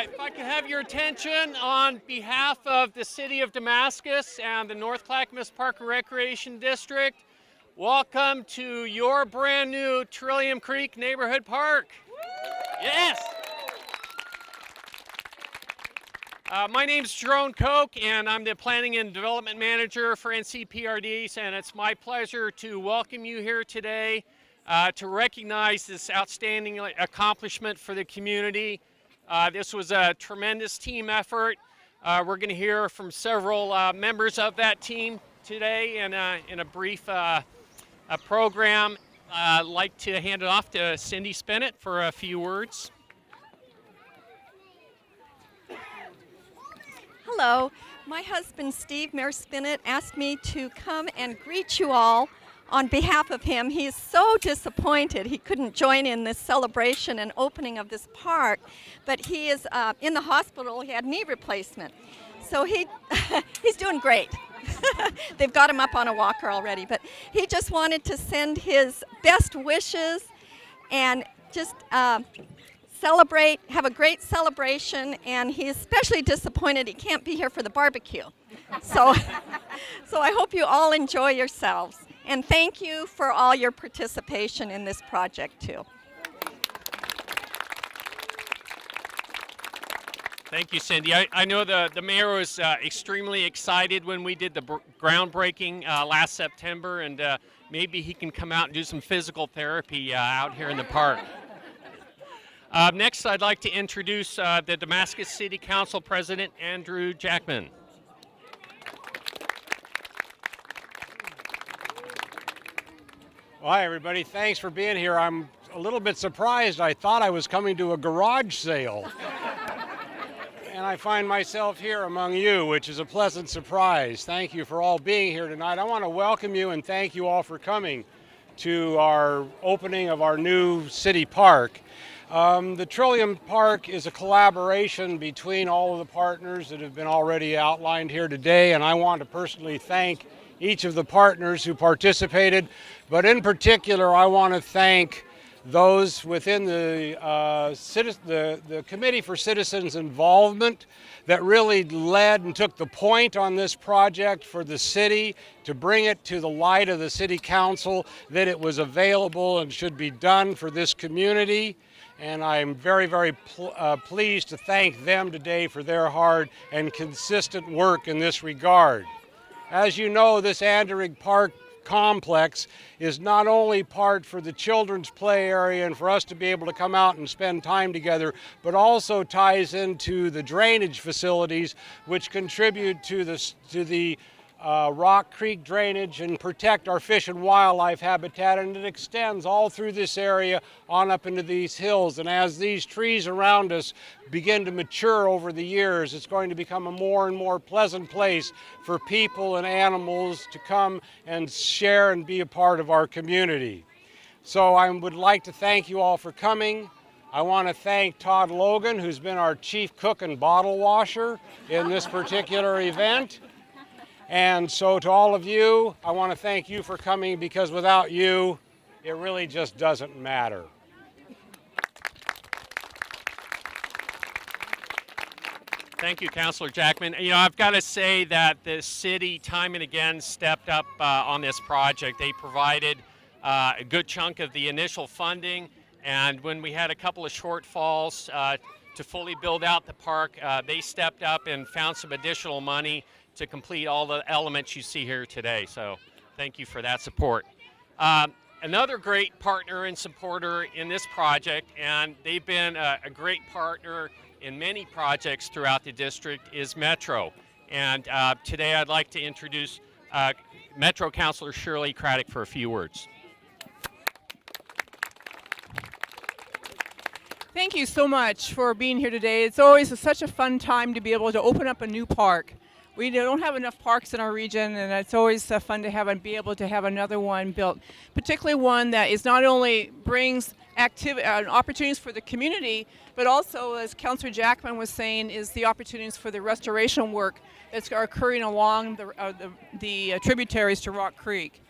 If I could have your attention on behalf of the City of Damascus and the North Clackamas Park and Recreation District, welcome to your brand new Trillium Creek Neighborhood Park. Yes! My name's Jerome Koch, and I'm the Planning and Development Manager for NCPRDs, and it's my pleasure to welcome you here today to recognize this outstanding accomplishment for the community. This was a tremendous team effort. We're going to hear from several members of that team today in a brief program. I'd like to hand it off to Cindy Spennett for a few words. Hello, my husband Steve Mayor Spennett asked me to come and greet you all on behalf of him. He is so disappointed he couldn't join in this celebration and opening of this park, but he is in the hospital. He had knee replacement, so he's doing great. They've got him up on a walker already, but he just wanted to send his best wishes and just celebrate, have a great celebration, and he's especially disappointed he can't be here for the barbecue. So I hope you all enjoy yourselves. And thank you for all your participation in this project, too. Thank you, Cindy. I know the mayor was extremely excited when we did the groundbreaking last September, and maybe he can come out and do some physical therapy out here in the park. Next, I'd like to introduce the Damascus City Council President, Andrew Jackman. Well, hi, everybody. Thanks for being here. I'm a little bit surprised. I thought I was coming to a garage sale. And I find myself here among you, which is a pleasant surprise. Thank you for all being here tonight. I want to welcome you and thank you all for coming to our opening of our new city park. The Trillium Park is a collaboration between all of the partners that have been already outlined here today, and I want to personally thank each of the partners who participated, but in particular I want to thank those within the Committee for Citizens Involvement that really led and took the point on this project for the city to bring it to the light of the City Council that it was available and should be done for this community. And I'm very, very pleased to thank them today for their hard and consistent work in this regard. As you know, this Anderegg Park complex is not only part for the children's play area and for us to be able to come out and spend time together, but also ties into the drainage facilities which contribute to the Rock Creek drainage and protect our fish and wildlife habitat, and it extends all through this area on up into these hills. And as these trees around us begin to mature over the years, it's going to become a more and more pleasant place for people and animals to come and share and be a part of our community. So I would like to thank you all for coming. I want to thank Todd Logan, who's been our chief cook and bottle washer in this particular event. And so to all of you, I want to thank you for coming, because without you, it really just doesn't matter. Thank you, Councilor Jackman. You know, I've got to say that the city time and again stepped up on this project. They provided a good chunk of the initial funding, and when we had a couple of shortfalls to fully build out the park, they stepped up and found some additional money to complete all the elements you see here today. So thank you for that support. Another great partner and supporter in this project, and they've been a great partner in many projects throughout the district, is Metro. And today I'd like to introduce Metro Councilor Shirley Craddock for a few words. Thank you so much for being here today. It's always such a fun time to be able to open up a new park. We don't have enough parks in our region, and it's always fun to be able to have another one built, particularly one that is not only brings opportunities for the community, but also, as Councillor Jackman was saying, is the opportunities for the restoration work that's occurring along the tributaries to Rock Creek.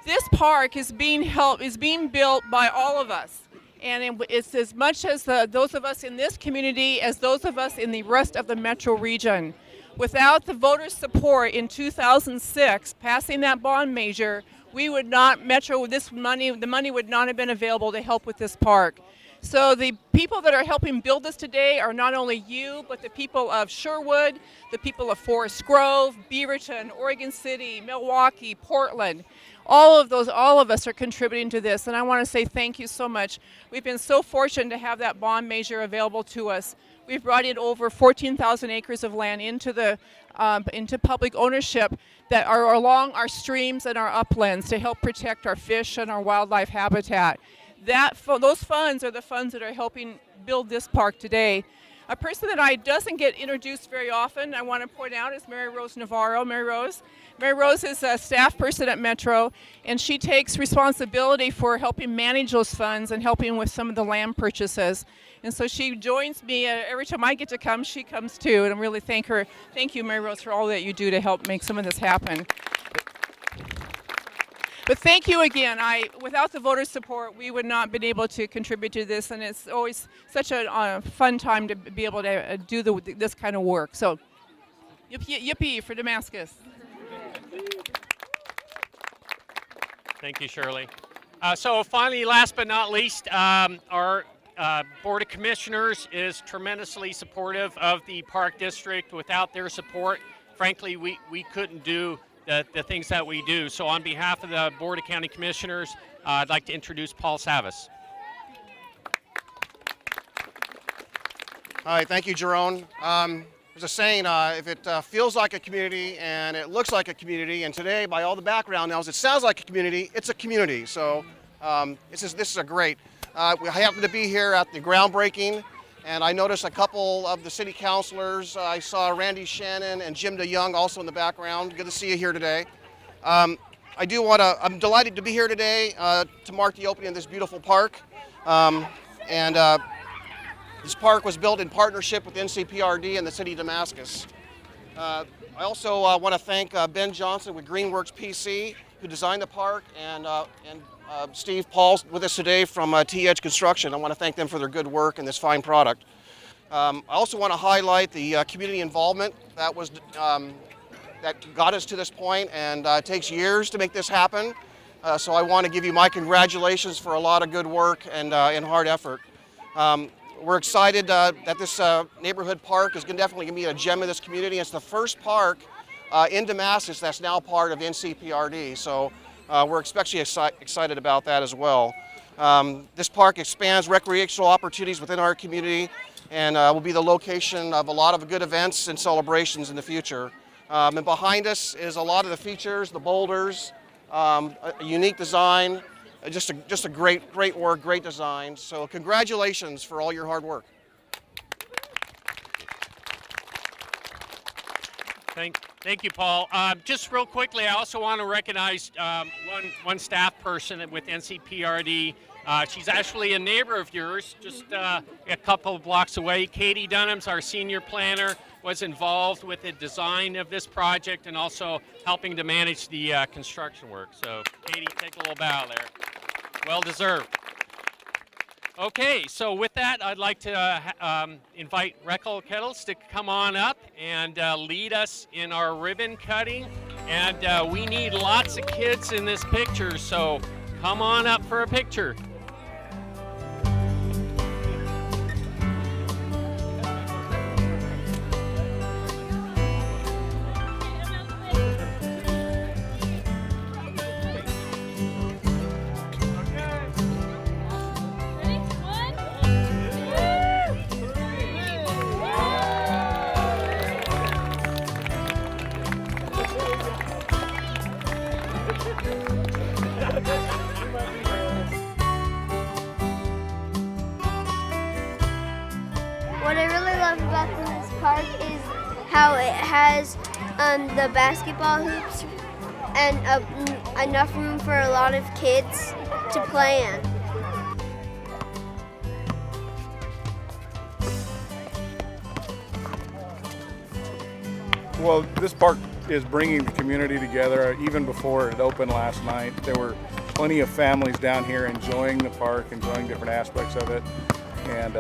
This park is being built by all of us. And it's as much as those of us in this community as those of us in the rest of the metro region. Without the voters' support in 2006, passing that bond measure, the money would not have been available to help with this park. So the people that are helping build this today are not only you, but the people of Sherwood, the people of Forest Grove, Beaverton, Oregon City, Milwaukee, Portland. All of us are contributing to this, and I want to say thank you so much. We've been so fortunate to have that bond measure available to us. We've brought in over 14,000 acres of land into public ownership that are along our streams and our uplands to help protect our fish and our wildlife habitat. Those funds are the funds that are helping build this park today. A person that doesn't get introduced very often, I want to point out, is Mary Rose Navarro. Mary Rose is a staff person at Metro, and she takes responsibility for helping manage those funds and helping with some of the land purchases. And so she joins me every time I get to come, she comes too, and I really thank her. Thank you, Mary Rose, for all that you do to help make some of this happen. But thank you again. Without the voters' support, we would not have been able to contribute to this, and it's always such a fun time to be able to do this kind of work. So, yippee for Damascus. Thank you, Shirley. So finally, last but not least, our Board of Commissioners is tremendously supportive of the Park District. Without their support, frankly, we couldn't do the things that we do. So on behalf of the Board of County Commissioners, I'd like to introduce Paul Savas. Hi, thank you, Jerome. There's a saying, if it feels like a community and it looks like a community, and today, by all the background now, it sounds like a community, it's a community. So this is a great. We happen to be here at the groundbreaking, and I noticed a couple of the city councilors. I saw Randy Shannon and Jim DeYoung also in the background. Good to see you here today. I'm delighted to be here today to mark the opening of this beautiful park. This park was built in partnership with NCPRD and the City of Damascus. I also want to thank Ben Johnson with Greenworks PC, who designed the park, and Steve Paul's with us today from T-Edge Construction. I want to thank them for their good work and this fine product. I also want to highlight the community involvement that got us to this point, and it takes years to make this happen. So I want to give you my congratulations for a lot of good work and hard effort. We're excited that this neighborhood park is definitely going to be a gem of this community. It's the first park in Damascus that's now part of NCPRD, so we're especially excited about that as well. This park expands recreational opportunities within our community and will be the location of a lot of good events and celebrations in the future. And behind us is a lot of the features, the boulders, a unique design, just a great work, great design. So congratulations for all your hard work. Thank you, Paul. Just real quickly, I also want to recognize one staff person with NCPRD. She's actually a neighbor of yours, just a couple of blocks away. Katie Dunham's our senior planner, was involved with the design of this project and also helping to manage the construction work. So, Katie, take a little bow there. Well deserved. Okay, so with that, I'd like to invite Reckle Kettles to come on up and lead us in our ribbon cutting. And we need lots of kids in this picture, so come on up for a picture. how it has the basketball hoops and enough room for a lot of kids to play in. Well, this park is bringing the community together. Even before it opened last night, there were plenty of families down here enjoying the park, enjoying different aspects of it. And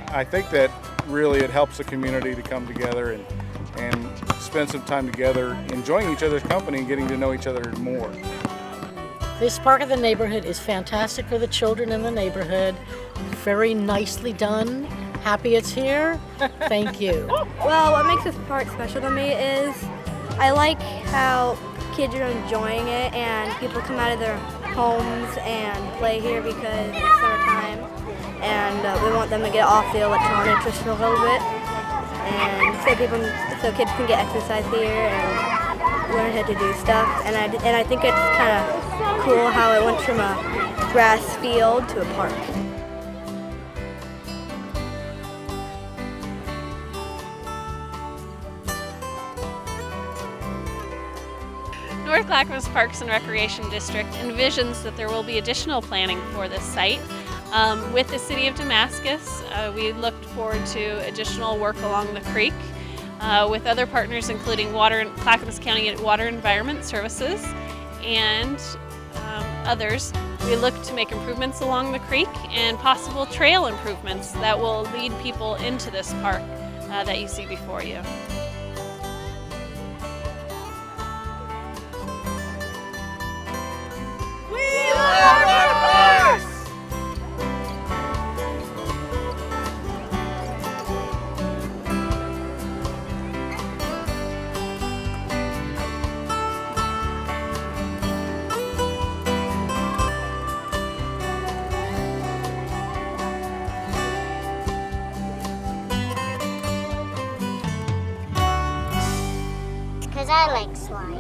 I think that really it helps the community to come together and spend some time together, enjoying each other's company and getting to know each other more. This park of the neighborhood is fantastic for the children in the neighborhood. Very nicely done. Happy it's here. Thank you. Well, what makes this park special to me is I like how kids are enjoying it and people come out of their homes and play here because it's summertime, and we want them to get off the electronics just for a little bit, and so kids can get exercise here and learn how to do stuff. And I think it's kind of cool how it went from a grass field to a park. North Clackamas Parks and Recreation District envisions that there will be additional planning for this site. With the City of Damascus, we looked forward to additional work along the creek with other partners including Clackamas County Water Environment Services and others. We look to make improvements along the creek and possible trail improvements that will lead people into this park that you see before you. Because I like slime.